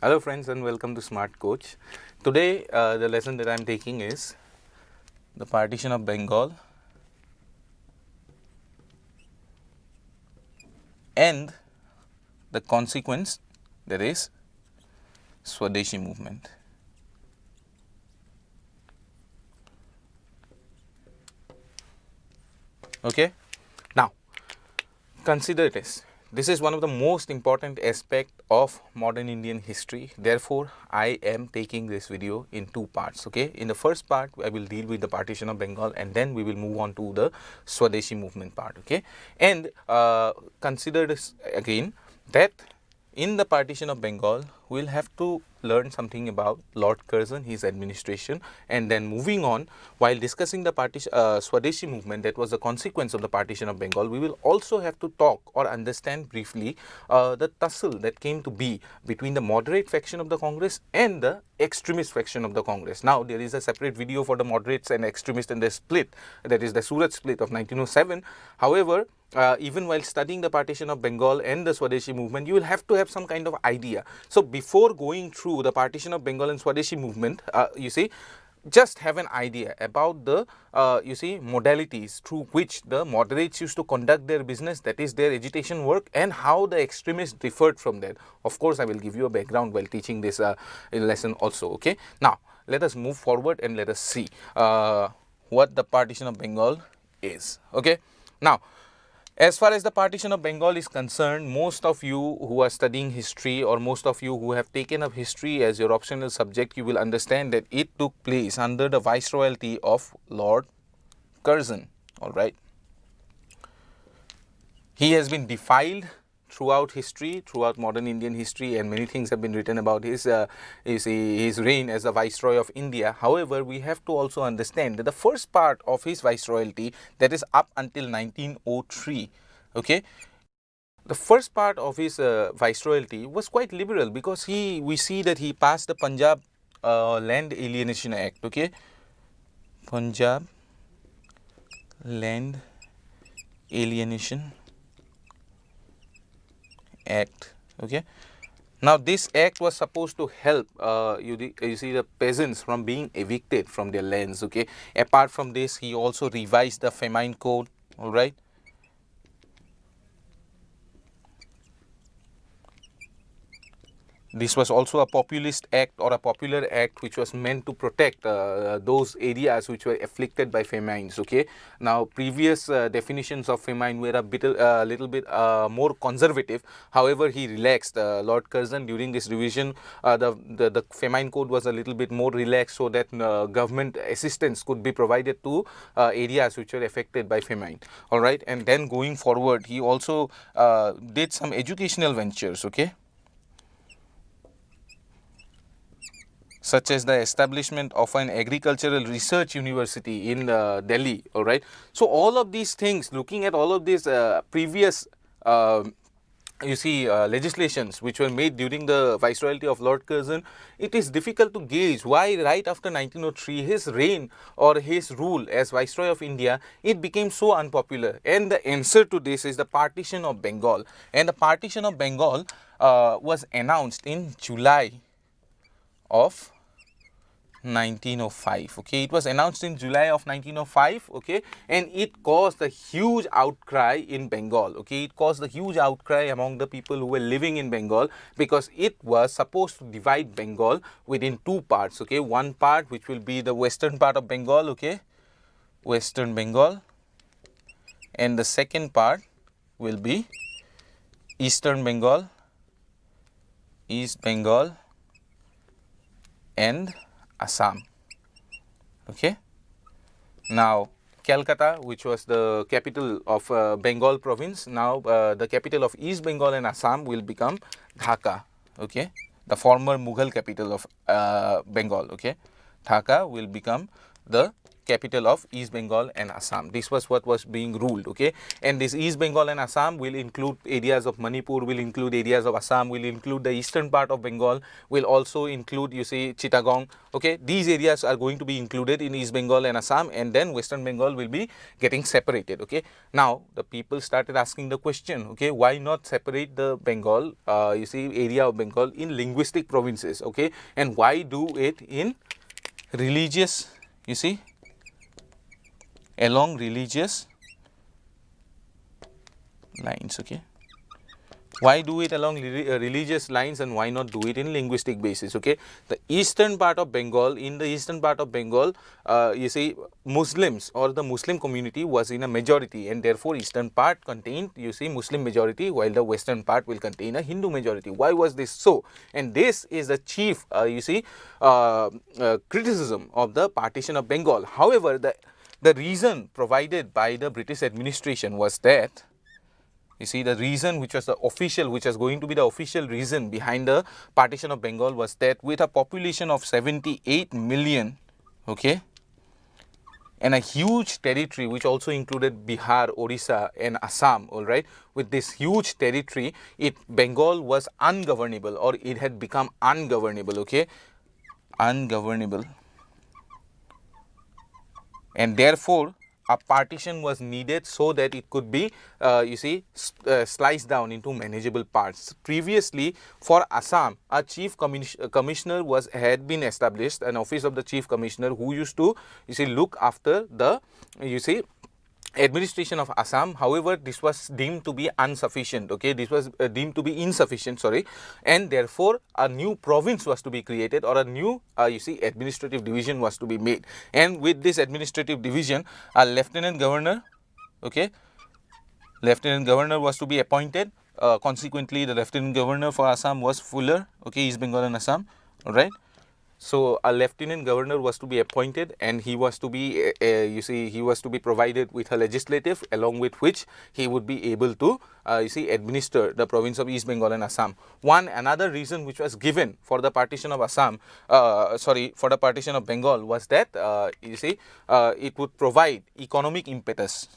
Hello friends and welcome to Smart Coach. Today the lesson that I am taking is the partition of Bengal and the consequence, that is Swadeshi movement. Okay, now consider this. This is one of the most important aspect of modern Indian history. Therefore, I am taking this video in two parts. Okay, in the first part, I will deal with the partition of Bengal, and then we will move on to the Swadeshi movement part. Okay, and consider this again that in the partition of Bengal, we will have to learn something about Lord Curzon, his administration, and then moving on, while discussing the Swadeshi movement that was the consequence of the partition of Bengal, we will also have to talk or understand briefly the tussle that came to be between the moderate faction of the Congress and the extremist faction of the Congress. Now, there is a separate video for the moderates and extremists and the split, that is the Surat split of 1907. However, even while studying the partition of Bengal and the Swadeshi movement, you will have to have some kind of idea. So, before going through the partition of Bengal and Swadeshi movement, you see, just have an idea about the modalities through which the moderates used to conduct their business, that is their agitation work, and how the extremists differed from that. Of course, I will give you a background while teaching this lesson also. Okay, now let us move forward and let us see what the partition of Bengal is. Okay, now, as far as the partition of Bengal is concerned, most of you who are studying history or most of you who have taken up history as your optional subject, you will understand that it took place under the viceroyalty of Lord Curzon. Alright. He has been defiled throughout history, throughout modern Indian history, and many things have been written about his reign as the Viceroy of India. However, we have to also understand that the first part of his viceroyalty, that is up until 1903, okay, the first part of his viceroyalty was quite liberal, because we see that he passed the Punjab Land Alienation Act, okay, Punjab Land Alienation Act. Okay, now this act was supposed to help you see the peasants from being evicted from their lands. Okay, apart from this, he also revised the famine code. All right, this was also a populist act or a popular act which was meant to protect those areas which were afflicted by famines. Okay, now previous definitions of famine were a little bit more conservative. However, he relaxed. Lord Curzon, during this revision, the famine code was a little bit more relaxed, so that government assistance could be provided to areas which were affected by famine. All right, and then going forward, he also did some educational ventures. Okay, such as the establishment of an agricultural research university in Delhi. All right. So, all of these things, looking at all of these previous legislations which were made during the viceroyalty of Lord Curzon, it is difficult to gauge why right after 1903 his reign or his rule as Viceroy of India, it became so unpopular. And the answer to this is the partition of Bengal. And the partition of Bengal was announced in July of 1905. Okay, it was announced in July of 1905. Okay, and it caused a huge outcry in Bengal. Okay, it caused a huge outcry among the people who were living in Bengal, because it was supposed to divide Bengal within two parts. Okay, one part which will be the western part of Bengal. Okay, western Bengal, and the second part will be eastern Bengal, East Bengal, and Assam. Okay. Now, Calcutta, which was the capital of Bengal province, now the capital of East Bengal and Assam will become Dhaka. Okay, the former Mughal capital of Bengal. Okay, Dhaka will become the capital of East Bengal and Assam. This was what was being ruled, okay. And this East Bengal and Assam will include areas of Manipur, will include areas of Assam, will include the eastern part of Bengal, will also include, you see, Chittagong, okay. These areas are going to be included in East Bengal and Assam, and then Western Bengal will be getting separated, okay. Now the people started asking the question, okay, why not separate the Bengal, you see, area of Bengal in linguistic provinces, okay, and why do it in religious, you see, along religious lines, okay. Why do it along religious lines, and why not do it in linguistic basis, okay. The eastern part of Bengal, in the eastern part of Bengal, you see, Muslims or the Muslim community was in a majority, and therefore eastern part contained, you see, Muslim majority, while the western part will contain a Hindu majority. Why was this so? And this is the chief, you see, criticism of the partition of Bengal. However, the reason provided by the British administration was that, you see, the reason which was the official, which was going to be the official reason behind the partition of Bengal was that with a population of 78 million, okay, and a huge territory which also included Bihar, Orissa and Assam, all right, with this huge territory, Bengal was ungovernable, or it had become ungovernable, okay, ungovernable, and therefore a partition was needed so that it could be, you see, sliced down into manageable parts. Previously, for Assam, a chief commissioner had been established, an office of the chief commissioner, who used to, you see, look after the, you see, administration of Assam. However, this was deemed to be insufficient, okay, this was deemed to be insufficient, sorry, and therefore a new province was to be created, or a new, you see, administrative division was to be made. And with this administrative division, a lieutenant governor, okay, lieutenant governor was to be appointed. Consequently, the lieutenant governor for Assam was Fuller, okay, East Bengal and Assam, all right. So a lieutenant governor was to be appointed, and he was to be, you see, he was to be provided with a legislative, along with which he would be able to, you see, administer the province of East Bengal and Assam. Another reason which was given for the partition of Assam, for the partition of Bengal, was that, you see, it would provide economic impetus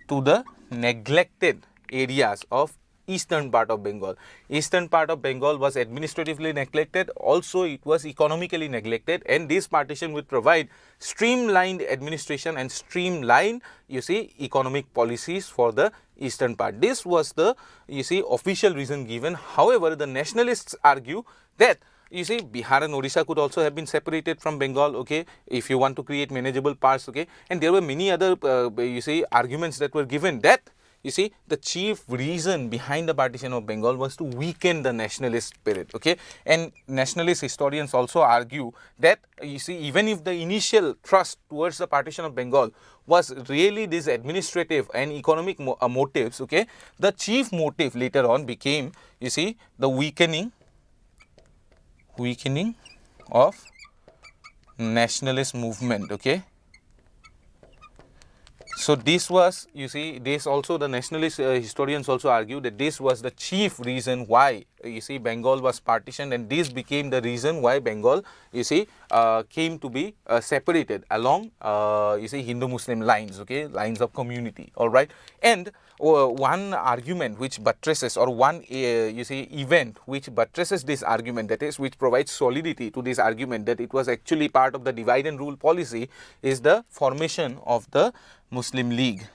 to the neglected areas of eastern part of Bengal. Eastern part of Bengal was administratively neglected, also it was economically neglected, and this partition would provide streamlined administration and streamlined, you see, economic policies for the eastern part. This was the, you see, official reason given. However, the nationalists argue that, you see, Bihar and Orissa could also have been separated from Bengal, okay, if you want to create manageable parts, okay, and there were many other, you see, arguments that were given, that, you see, the chief reason behind the partition of Bengal was to weaken the nationalist spirit, okay. And nationalist historians also argue that, you see, even if the initial thrust towards the partition of Bengal was really these administrative and economic motives, okay, the chief motive later on became, you see, the weakening of nationalist movement, okay. So this was, you see, this also, the nationalist historians also argue that this was the chief reason why, you see, Bengal was partitioned, and this became the reason why Bengal, you see, came to be separated along, you see, Hindu-Muslim lines, okay, lines of community, all right. And one argument which buttresses, or one, you see, event which buttresses this argument, that is, which provides solidity to this argument that it was actually part of the divide and rule policy, is the formation of the Muslim League.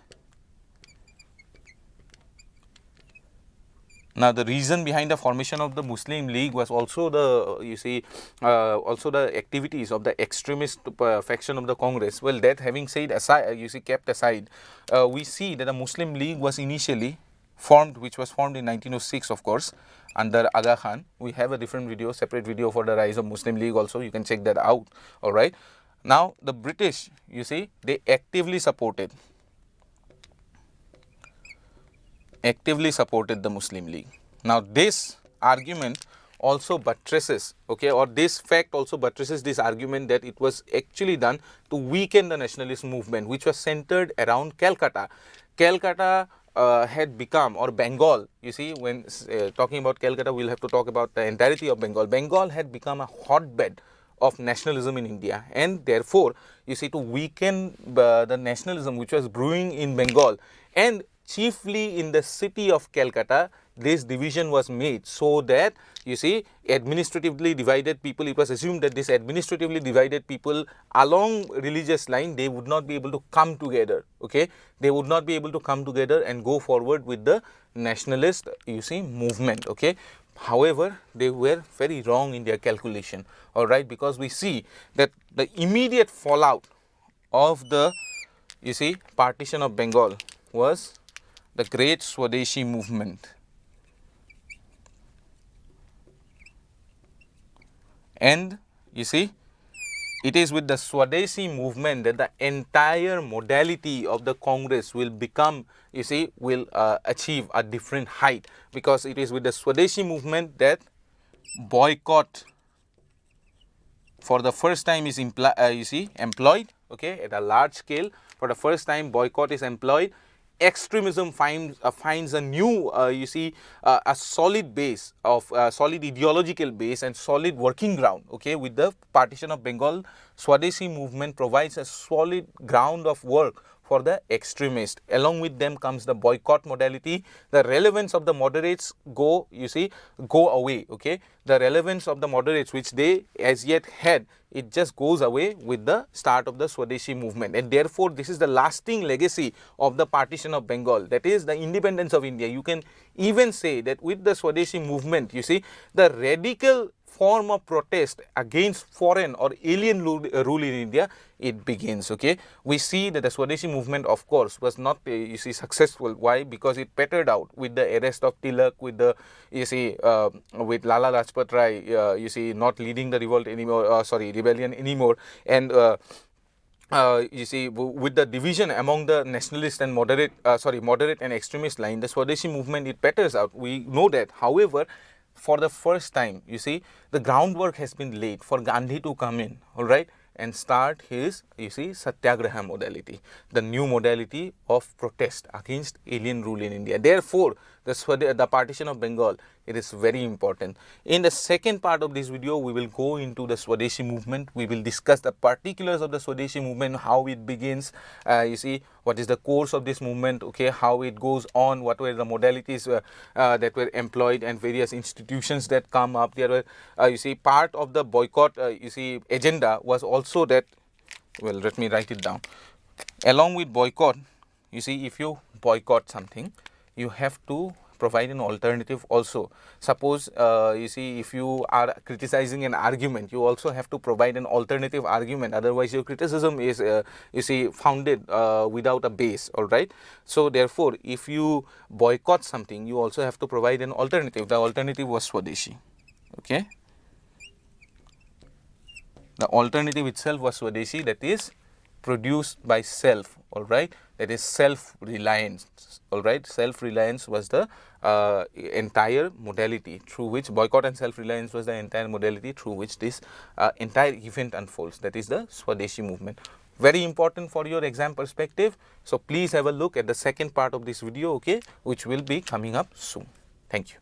Now, the reason behind the formation of the Muslim League was also the, you see, also the activities of the extremist faction of the Congress. Well, that having said aside, you see, kept aside, we see that the Muslim League was initially formed, which was formed in 1906, of course, under Aga Khan. We have a different video, separate video for the rise of Muslim League also, you can check that out, all right. Now, the British, you see, they actively supported the Muslim League. Now, this argument also buttresses, okay, or this fact also buttresses this argument that it was actually done to weaken the nationalist movement, which was centered around Calcutta. Calcutta, had become, or Bengal, you see, when talking about Calcutta, we'll have to talk about the entirety of Bengal. Bengal had become a hotbed of nationalism in India, and therefore, you see, to weaken the nationalism which was brewing in Bengal, and chiefly in the city of Calcutta, this division was made so that, you see, administratively divided people, it was assumed that this administratively divided people along religious line, they would not be able to come together, okay, they would not be able to come together and go forward with the nationalist, you see, movement, okay. However, they were very wrong in their calculation, all right, because we see that the immediate fallout of the, you see, partition of Bengal was the great Swadeshi movement. And you see, it is with the Swadeshi movement that the entire modality of the Congress will become, you see, will achieve a different height, because it is with the Swadeshi movement that boycott for the first time is employed, okay, at a large scale. For the first time, boycott is employed. Extremism finds a new, a solid base of solid ideological base and solid working ground, okay. With the partition of Bengal, Swadeshi movement provides a solid ground of work for the extremists. Along with them comes the boycott modality. The relevance of the moderates go away, okay. The relevance of the moderates which they as yet had, it just goes away with the start of the Swadeshi movement, and therefore this is the lasting legacy of the partition of Bengal, that is the independence of India. You can even say that with the Swadeshi movement, you see, the radical form of protest against foreign or alien rule in India, it begins, okay. We see that the Swadeshi movement, of course, was not successful. Why? Because it petered out with the arrest of Tilak, with the with Lala Lajpat Rai, not leading the revolt anymore, rebellion anymore, and with the division among the nationalist and moderate and extremist line, the Swadeshi movement, it peters out. We know that. However, for the first time, you see, the groundwork has been laid for Gandhi to come in, all right, and start his, Satyagraha modality, the new modality of protest against alien rule in India. Therefore, the partition of Bengal, it is very important. In the second part of this video, we will go into the Swadeshi movement. We will discuss the particulars of the Swadeshi movement, how it begins, what is the course of this movement, okay, how it goes on, what were the modalities that were employed, and various institutions that come up. There were, part of the boycott, agenda was also that, well, let me write it down. Along with boycott, if you boycott something, you have to provide an alternative also. Suppose, if you are criticizing an argument, you also have to provide an alternative argument. Otherwise, your criticism is, founded without a base, all right. So, therefore, if you boycott something, you also have to provide an alternative. The alternative was Swadeshi, okay. The alternative itself was Swadeshi, that is produced by self, all right, that is self-reliance, all right. Self-reliance was the entire modality through which boycott, and self-reliance was the entire modality through which this entire event unfolds, that is the Swadeshi movement. Very important for your exam perspective. So, please have a look at the second part of this video, okay, which will be coming up soon. Thank you.